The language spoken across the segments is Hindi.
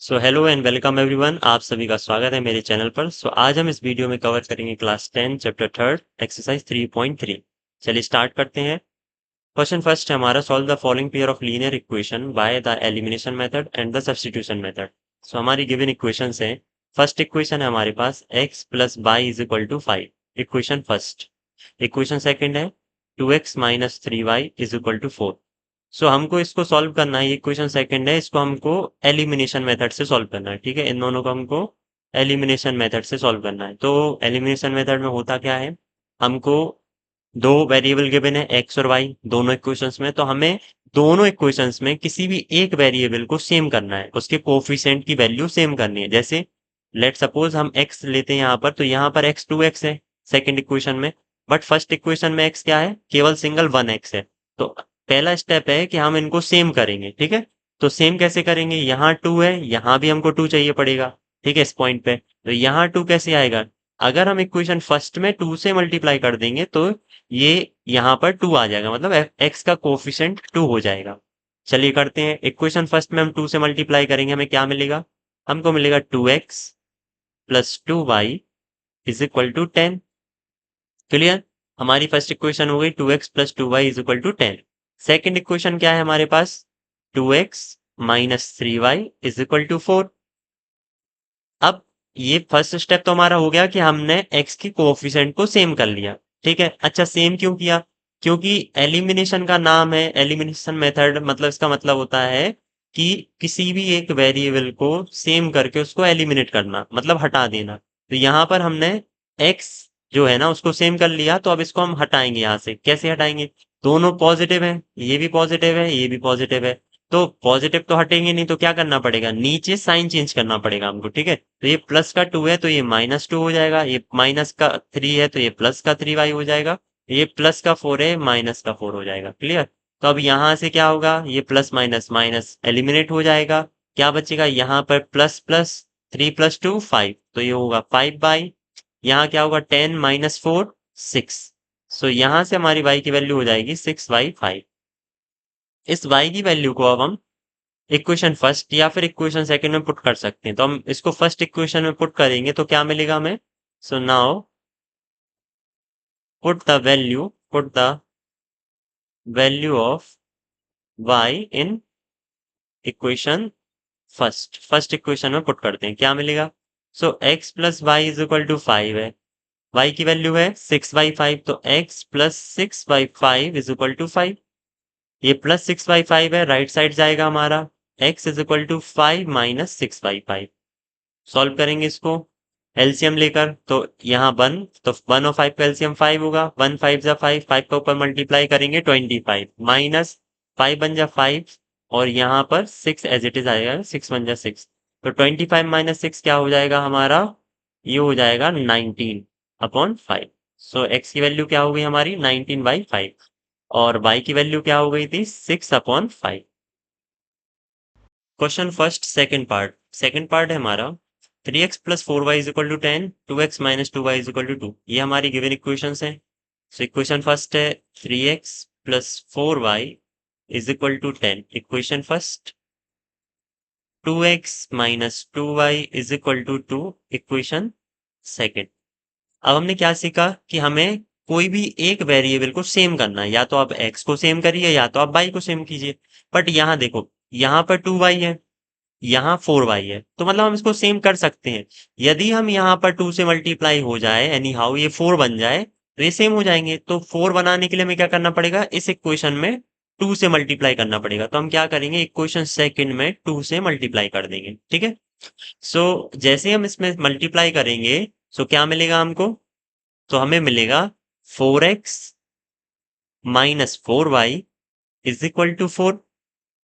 Hello and welcome everyone. आप सभी का स्वागत है मेरे चैनल पर। आज हम इस वीडियो में कवर करेंगे क्लास 10 चैप्टर थर्ड एक्सरसाइज 3.3। चलिए स्टार्ट करते हैं। क्वेश्चन फर्स्ट है हमारा, solve the following pair of linear equation by the elimination method and the substitution method. हमारी गिवन इक्वेशन है, फर्स्ट इक्वेशन है हमारे पास x plus y is equal to 5, equation first. Equation second है 2x minus 3y is equal to 4। हमको इसको सॉल्व करना है, ये क्वेश्चन सेकंड है, इसको हमको एलिमिनेशन मेथड से सॉल्व करना है। ठीक है, इन दोनों को हमको एलिमिनेशन मेथड से सॉल्व करना है। तो एलिमिनेशन मेथड में होता क्या है, हमको दो वेरिएबल गिवन है एक्स और वाई दोनों इक्वेशंस में, तो हमें दोनों इक्वेशंस में किसी भी एक वेरिएबल को सेम करना है, उसके कोफिशिएंट की वैल्यू सेम करनी है। जैसे लेट सपोज हम एक्स लेते हैं यहाँ पर, तो यहाँ पर एक्स 2x है सेकंड इक्वेशन में, बट फर्स्ट इक्वेशन में एक्स क्या है, केवल सिंगल 1x है। तो पहला स्टेप है कि हम इनको सेम करेंगे। ठीक है, तो सेम कैसे करेंगे, यहाँ 2 है, यहाँ भी हमको 2 चाहिए पड़ेगा। ठीक है, इस पॉइंट पे तो यहाँ 2 कैसे आएगा, अगर हम इक्वेशन फर्स्ट में 2 से मल्टीप्लाई कर देंगे तो ये यहाँ पर 2 आ जाएगा, मतलब एक्स का कोफिशिएंट 2 हो जाएगा। चलिए करते हैं, इक्वेशन फर्स्ट में हम 2 से मल्टीप्लाई करेंगे, हमें क्या मिलेगा, हमको मिलेगा 2x plus 2y is equal to 10। Clear, हमारी फर्स्ट इक्वेशन हो गई 2x plus 2y is equal to 10। Second equation क्या है हमारे पास, 2x minus 3y is equal to 4। अब ये फर्स्ट स्टेप तो हमारा हो गया कि हमने x की कोएफिशिएंट को सेम कर लिया। ठीक है, अच्छा सेम क्यों किया, क्योंकि एलिमिनेशन का नाम है एलिमिनेशन मेथड, मतलब इसका मतलब होता है कि किसी भी एक वेरिएबल को सेम करके उसको एलिमिनेट करना, मतलब हटा देना। तो यहाँ पर हमने x जो है ना उसको सेम कर लिया, तो अब इसको हम हटाएंगे। यहाँ से कैसे हटाएंगे, दोनों पॉजिटिव है, ये भी पॉजिटिव है, ये भी पॉजिटिव है, तो पॉजिटिव तो हटेंगे नहीं, तो क्या करना पड़ेगा, नीचे साइन चेंज करना पड़ेगा हमको। ठीक है, तो ये प्लस का 2 है तो ये -2 हो जाएगा, ये माइनस का 3 है तो ये प्लस का 3y हो जाएगा, ये प्लस का 4 है माइनस का 4 हो जाएगा। क्लियर, तो अब यहाँ से क्या होगा, ये प्लस माइनस माइनस एलिमिनेट हो जाएगा, क्या बचेगा यहाँ पर प्लस प्लस 3 प्लस 2 5, तो ये होगा 5 बाई, यहाँ क्या होगा 10 माइनस 4 6। यहाँ से हमारी y की वैल्यू हो जाएगी 6/5। इस y की वैल्यू को अब हम इक्वेशन फर्स्ट या फिर इक्वेशन सेकंड में पुट कर सकते हैं। तो हम इसको फर्स्ट इक्वेशन में पुट करेंगे तो क्या मिलेगा हमें, now put the value of y in equation first equation में पुट करते हैं, क्या मिलेगा, x plus y is equal to 5 है, y की वैल्यू है 6/5, तो x plus 6/5 is equal to 5। ये प्लस 6/5 है, राइट साइड जाएगा हमारा, x is equal to 5 minus 6/5। Solve करेंगे इसको एलसीएम लेकर, तो यहाँ 1, तो 1 और 5 का एलसीएम 5 होगा, 1 5 जा 5, 5 का ऊपर मल्टीप्लाई करेंगे 25 माइनस 5 बन जा 5, और यहाँ पर 6 एज इट इज आएगा, 6 बन जा 6, तो 25 माइनस 6 क्या हो जाएगा हमारा, ये हो जाएगा 19/5। एक्स की वैल्यू क्या हो गई हमारी 19/5, और y की वैल्यू क्या हो गई थी 6/5। क्वेश्चन फर्स्ट सेकंड पार्ट है हमारा, 3x plus 4y is equal to 10, 2x minus 2y is equal to 2, ये हमारी गिवन इक्वेशंस हैं। इक्वेशन फर्स्ट है 3x plus 4y is equal to 10, equation first. 2x minus 2y is equal to 2, equation second. अब हमने क्या सीखा कि हमें कोई भी एक वेरिएबल को सेम करना है, या तो आप x को सेम करिए या तो आप y को सेम कीजिए। बट यहाँ देखो, यहाँ पर 2y है, यहाँ 4y है, तो मतलब हम इसको सेम कर सकते हैं। यदि हम यहाँ पर 2 से मल्टीप्लाई हो जाए, एनी हाउ ये 4 बन जाए, तो ये सेम हो जाएंगे। तो 4 बनाने के लिए हमें क्या करना पड़ेगा, इस इक्वेशन में 2 से मल्टीप्लाई करना पड़ेगा। तो हम क्या करेंगे, इक्वेशन सेकंड में 2 से मल्टीप्लाई कर देंगे। ठीक है, जैसे हम इसमें मल्टीप्लाई करेंगे, क्या मिलेगा हमको, तो हमें मिलेगा 4x minus 4y is equal to 4।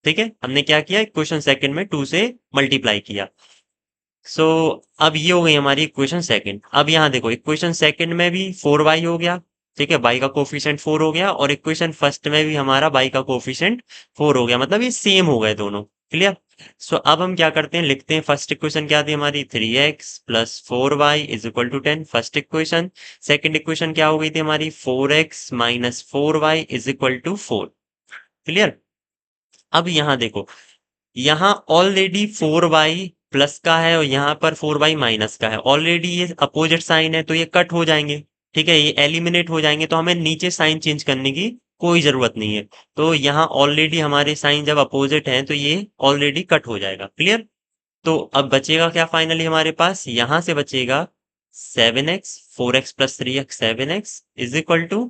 ठीक है, हमने क्या किया, इक्वेशन सेकंड में 2 से मल्टीप्लाई किया। अब ये हो गई हमारी इक्वेशन सेकंड। अब यहाँ देखो, इक्वेशन सेकंड में भी 4y हो गया, ठीक है, y का कोफिशिएंट 4 हो गया, और इक्वेशन फर्स्ट में भी हमारा y का कोफिशिएंट 4 हो गया, मतलब ये सेम हो गए दोनों। क्लियर, अब हम क्या करते हैं, लिखते हैं फर्स्ट इक्वेशन क्या थी हमारी, 3x plus 4y is equal to 10, first equation. Second equation क्या हो गई थी हमारी, 4x minus 4y is equal to 4। Clear, अब यहाँ देखो, यहाँ ऑलरेडी 4y प्लस का है और यहाँ पर 4y माइनस का है। ऑलरेडी ये अपोजिट साइन है तो ये कट हो जाएंगे, ठीक है, ये एलिमिनेट हो जाएंगे, तो हमें नीचे साइन चेंज करने की कोई जरूरत नहीं है। तो यहाँ ऑलरेडी हमारे साइन जब अपोजिट हैं तो ये ऑलरेडी कट हो जाएगा। क्लियर? तो अब बचेगा क्या फाइनली हमारे पास? यहां से बचेगा 7x, 4x plus 3x 7x is equal to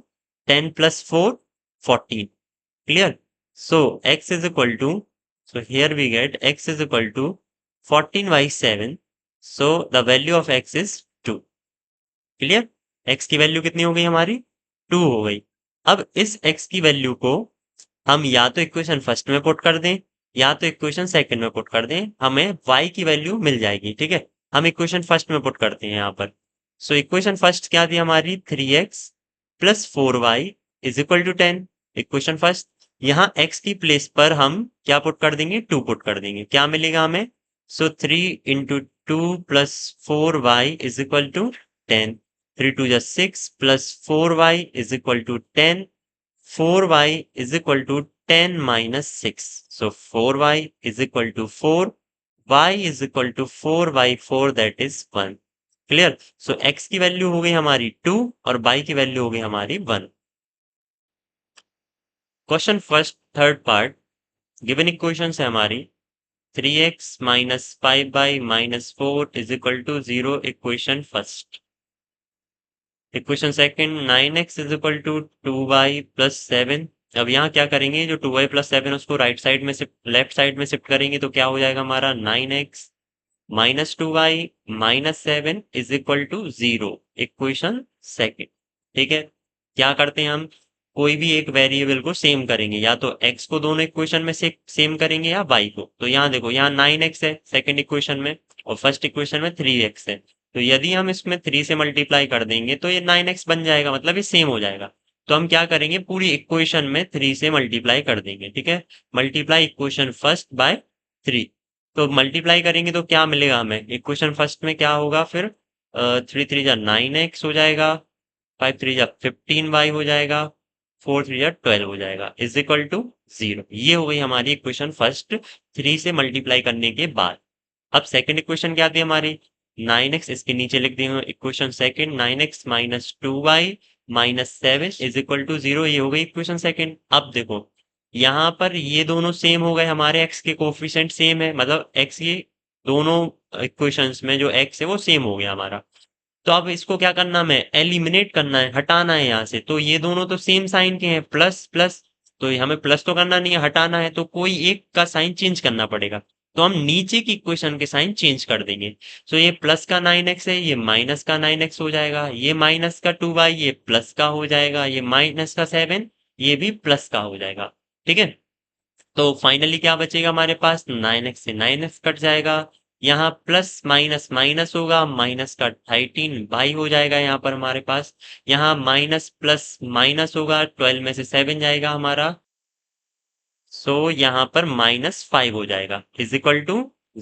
10 plus 4 14। Clear? So x is equal to, so here we get x is equal to 14 by 7. So the value of x is 2. Clear? x की वैल्यू कितनी हो गई हमारी? 2 हो गई। अब इस x की वैल्यू को हम या तो इक्वेशन फर्स्ट में पुट कर दें या तो इक्वेशन सेकंड में पुट कर दें, हमें y की वैल्यू मिल जाएगी। ठीक है, हम इक्वेशन फर्स्ट में पुट करते हैं यहाँ पर। सो इक्वेशन फर्स्ट क्या थी हमारी? 3x plus 4y is equal to 10। Equation first, यहाँ x की प्लेस पर हम क्या पुट कर देंगे? 2 पुट कर देंगे। क्या मिलेगा हमें? So 3 into 2 plus 4y is equal to 10। 3 2 6 plus 4y is equal to 10। 4y is equal to 10 minus 6. So 4y is equal to 4. y is equal to 4 by 4, that is 1. Clear? So x की वैल्यू हो गई हमारी 2 और y की वैल्यू हो गई हमारी 1। Question first third part, given equation है हमारी 3x minus 5y minus 4 is equal to 0। Equation first. Equation second, 9x is equal to 2y plus 7। अब यहाँ क्या करेंगे? जो 2y प्लस 7 उसको राइट साइड में शिफ्ट, लेफ्ट साइड में शिफ्ट करेंगे तो क्या हो जाएगा हमारा? 9x minus 2y minus 7 is equal to 0। Equation second. ठीक है, क्या करते हैं हम? कोई भी एक वेरिएबल को सेम करेंगे, या तो x को दोनों इक्वेशन में से सेम करेंगे या y को। तो यहाँ देखो, यहाँ 9x है सेकंड इक्वेशन में और फर्स्ट इक्वेशन में 3x है। तो यदि हम इसमें 3 से मल्टीप्लाई कर देंगे तो ये 9x बन जाएगा, मतलब ये सेम हो जाएगा। तो हम क्या करेंगे? पूरी इक्वेशन में 3 से मल्टीप्लाई कर देंगे। ठीक है, मल्टीप्लाई इक्वेशन फर्स्ट बाय 3। तो मल्टीप्लाई करेंगे तो क्या मिलेगा हमें? इक्वेशन फर्स्ट में क्या होगा फिर? 3 3 जा 9x हो जाएगा, 5 3 जा 15y हो जाएगा, 4 3 जा 12 हो जाएगा, इज इक्वल टू 0। ये हो गई हमारी इक्वेशन फर्स्ट 3 से मल्टीप्लाई करने के बाद। अब सेकंड इक्वेशन क्या थी हमारी? 9x, इसके नीचे लिख देंगे equation second, 9x minus 2y minus 7 is equal to 0। ये हो गई इक्वेशन सेकंड। अब देखो, यहाँ पर ये दोनों सेम हो गए, हमारे x के कोफिशिएंट सेम है, मतलब x ये दोनों इक्वेशंस में जो x है वो सेम हो गया हमारा। तो अब इसको क्या करना, हमें एलिमिनेट करना है, हटाना है यहाँ से। तो ये दोनों तो सेम साइन के हैं, प्लस प्लस, तो ये हमें प्लस तो करना नहीं है, हटाना है, तो कोई एक का साइन चेंज करना पड़ेगा। तो हम नीचे की इक्वेशन के साइन चेंज कर देंगे। तो ये प्लस का 9x है, ये माइनस का 9x हो जाएगा, ये माइनस का 2y ये प्लस का हो जाएगा, ये माइनस का 7 ये भी प्लस का हो जाएगा। ठीक है, तो फाइनली क्या बचेगा हमारे पास? 9x से 9x कट जाएगा, यहाँ प्लस माइनस माइनस होगा, माइनस का 13y हो जाएगा यहाँ पर हमारे पास, यहाँ माइनस प्लस माइनस होगा, 12 में से 7 जाएगा हमारा, सो यहाँ पर -5 हो जाएगा, इज इक्वल टू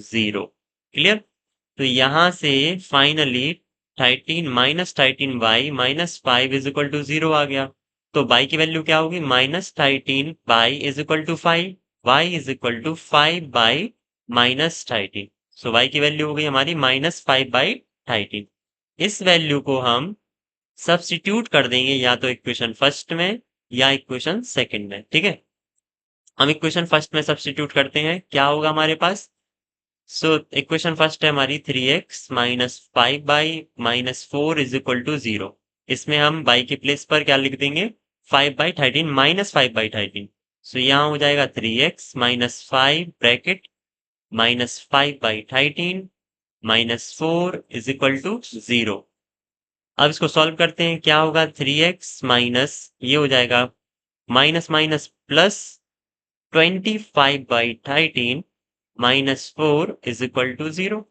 0। क्लियर? तो यहाँ से finally 13 minus 13y minus 5 is equal to 0 आ गया। तो y की वैल्यू क्या होगी? -13y is equal to 5, y is equal to 5 by -13। So y की वैल्यू हो गई हमारी -5/13। इस वैल्यू को हम सब्स्टिट्यूट कर देंगे या तो इक्वेशन फर्स्ट में या इक्वेशन सेकंड में। ठीक है, हम इक्वेशन फर्स्ट में सब्स्टिट्यूट करते हैं, क्या होगा हमारे पास? सो इक्वेशन फर्स्ट है हमारी 3x minus 5/-4 is equal to 0। इसमें हम y की प्लेस पर क्या लिख देंगे? 5/13 माइनस 5/13। सो यहाँ हो जाएगा 3x minus 5 bracket minus 5/13 minus 4 is equal to 0। अब इसको सॉल्व करते हैं, क्या होगा? 3x माइनस, ये हो जाएगा minus minus plus 25/13 minus 4 is equal to 0।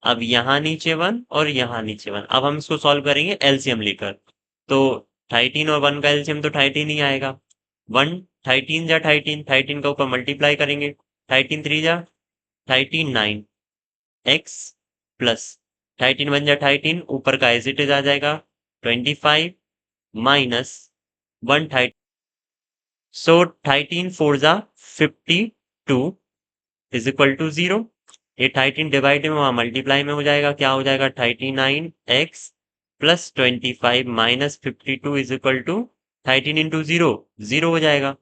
अब यहाँ नीचे 1 और यहाँ नीचे 1। अब हम इसको सॉल्व करेंगे एलसीएम लेकर। तो 13 और 1 का एलसीएम तो 13 ही आएगा। 1 13 जा 13, 13 का ऊपर मल्टीप्लाई करेंगे, 13 3 जा 13 9 x प्लस 13 1 जा 13, ऊपर का एज इट इज आ जाएगा 25 माइनस 1 13। सो 13 4 जा 52 इज इक्वल टू 0। ये 13 डिवाइड में वहाँ मल्टीप्लाई में हो जाएगा, क्या हो जाएगा 39x plus 25 minus 52 is equal to 13 into 0, 0 हो जाएगा।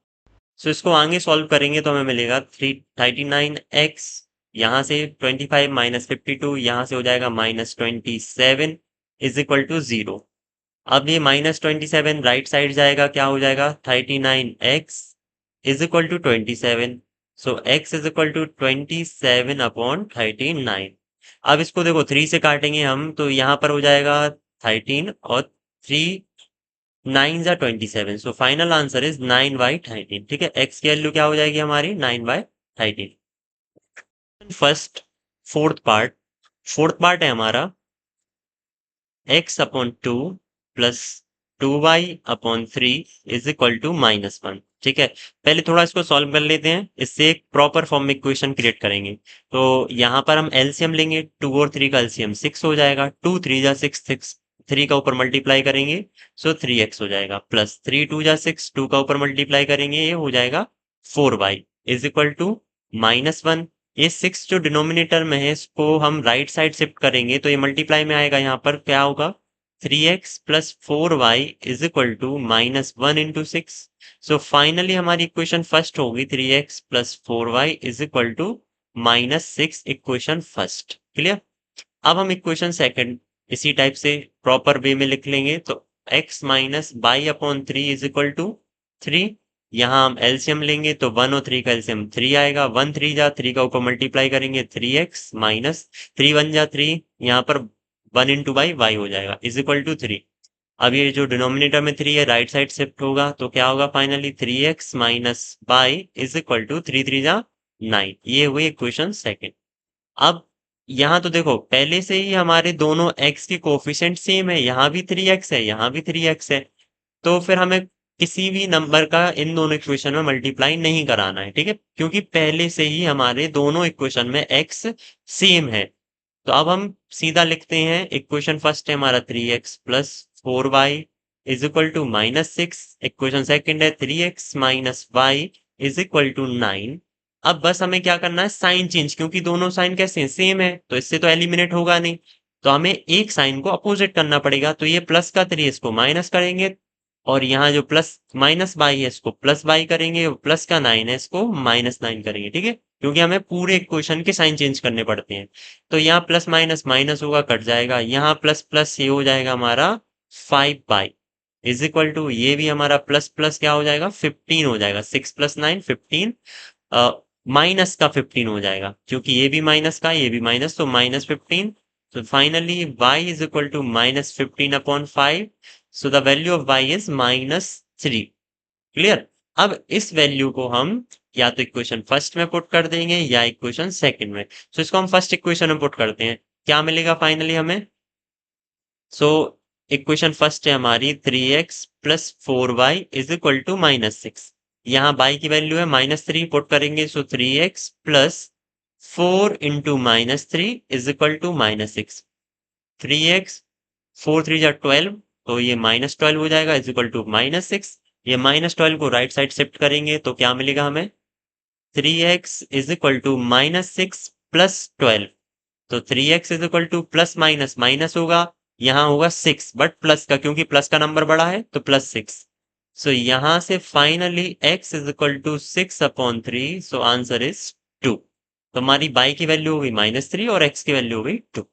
सो इसको आगे सॉल्व करेंगे तो हमें मिलेगा 39x, यहाँ से 25 माइनस 52, यहाँ से हो जाएगा माइनस 27 इज इक्वल टू 0। अब ये माइनस 27 राइट साइड जाएगा, क्या हो जाएगा 39x is equal to 27। So x is equal to 27 upon 39। अब इसको देखो 3 से काटेंगे हम तो यहाँ पर हो जाएगा 13 और 3 9 जा 27। So final answer is 9/13। ठीक है, x की वैल्यू क्या हो जाएगी हमारी 9/13। फर्स्ट फोर्थ पार्ट है हमारा x upon 2 plus 2y upon 3 is equal to -1। ठीक है, पहले थोड़ा इसको सॉल्व कर लेते हैं, इससे एक प्रॉपर फॉर्म में इक्वेशन क्रिएट करेंगे। तो यहाँ पर हम एलसीएम लेंगे, 2 और 3 का एलसीएम 6 हो जाएगा, 2 3 जा 6, 6 3 का ऊपर मल्टीप्लाई करेंगे सो 3x हो जाएगा, प्लस 3 2 जा 6, 2 का ऊपर मल्टीप्लाई करेंगे ये हो जाएगा 4y इज इक्वल टू -1। ये 6 जो डिनोमिनेटर में है इसको हम राइट साइड शिफ्ट करेंगे तो ये मल्टीप्लाई में आएगा, यहाँ पर क्या होगा 3x plus 4y is equal to -1 into 6। So finally हमारी इक्वेशन फर्स्ट होगी 3x plus 4y is equal to -6, equation first. Clear. अब हम इक्वेशन सेकंड इसी टाइप से प्रॉपर वे में लिख लेंगे तो x minus y upon 3 is equal to 3। यहाँ हम एलसीएम लेंगे तो 1 और 3 का एलसीएम 3 आएगा, 1 3 जा 3 का ऊपर मल्टीप्लाई करेंगे 3x माइनस 3 1 जा 3, यहाँ पर 1 इंटू बाई वाई हो जाएगा इज इक्वल टू 3। अब ये जो डिनोमिनेटर में 3 है राइट साइड शिफ्ट होगा तो क्या होगा finally 3x minus y is equal to 3 3 जा 9। ये हुई इक्वेशन सेकंड। अब यहाँ तो देखो पहले से ही हमारे दोनों x के कोफिशिएंट सेम है, यहाँ भी 3x है यहाँ भी 3x है, तो फिर हमें किसी भी नंबर का इन दोनों इक्वेशन में मल्टीप्लाई नहीं कराना है। ठीक है, क्योंकि पहले से ही हमारे दोनों इक्वेशन में x सेम है। तो अब हम सीधा लिखते हैं इक्वेशन फर्स्ट है हमारा 3x plus 4y is equal to -6, equation second है 3x minus y is equal to 9। अब बस हमें क्या करना है साइन चेंज, क्योंकि दोनों साइन कैसे हैं सेम है तो इससे तो एलिमिनेट होगा नहीं, तो हमें एक साइन को अपोजिट करना पड़ेगा। तो ये प्लस का 3 इसको माइनस करेंगे और यहाँ जो प्लस माइनस बाई है इसको प्लस बाई करेंगे, प्लस का 9 है इसको -9 करेंगे। ठीक है, क्योंकि हमें पूरे इक्वेशन के साइन चेंज करने पड़ते हैं। तो यहाँ प्लस माइनस माइनस होगा कट जाएगा, यहाँ प्लस प्लस ये हो जाएगा हमारा 5 बाई इज इक्वल टू ये भी हमारा प्लस प्लस क्या हो जाएगा 15 हो जाएगा, 6 प्लस 9 15, माइनस का 15 हो जाएगा क्योंकि ये भी माइनस का ये भी माइनस, तो -15। तो finally y is equal to -15 upon 5। So the value of y is -3। Clear. अब इस वैल्यू को हम या तो इक्वेशन फर्स्ट में पुट कर देंगे या इक्वेशन सेकंड में। सो इसको हम फर्स्ट इक्वेशन में पुट करते हैं, क्या मिलेगा फाइनली हमें। सो इक्वेशन फर्स्ट है हमारी 3x plus 4y is equal to -6। यहाँ y की वैल्यू है -3 पुट करेंगे so 3x plus 4 into -3 is equal to -6। 3x 4 3 जा 12 तो ये -12 हो जाएगा इज इक्वल टू -6। ये -12 को राइट साइड शिफ्ट करेंगे तो क्या मिलेगा हमें 3x is equal to -6 plus 12। तो 3x is equal two plus minus minus होगा, यहाँ होगा 6 बट प्लस का क्योंकि प्लस का नंबर बड़ा है तो +6। सो यहाँ से finally x is equal to 6 upon 3, so answer is 2। तो हमारी y की वैल्यू होगी -3 और x की वैल्यू होगी 2।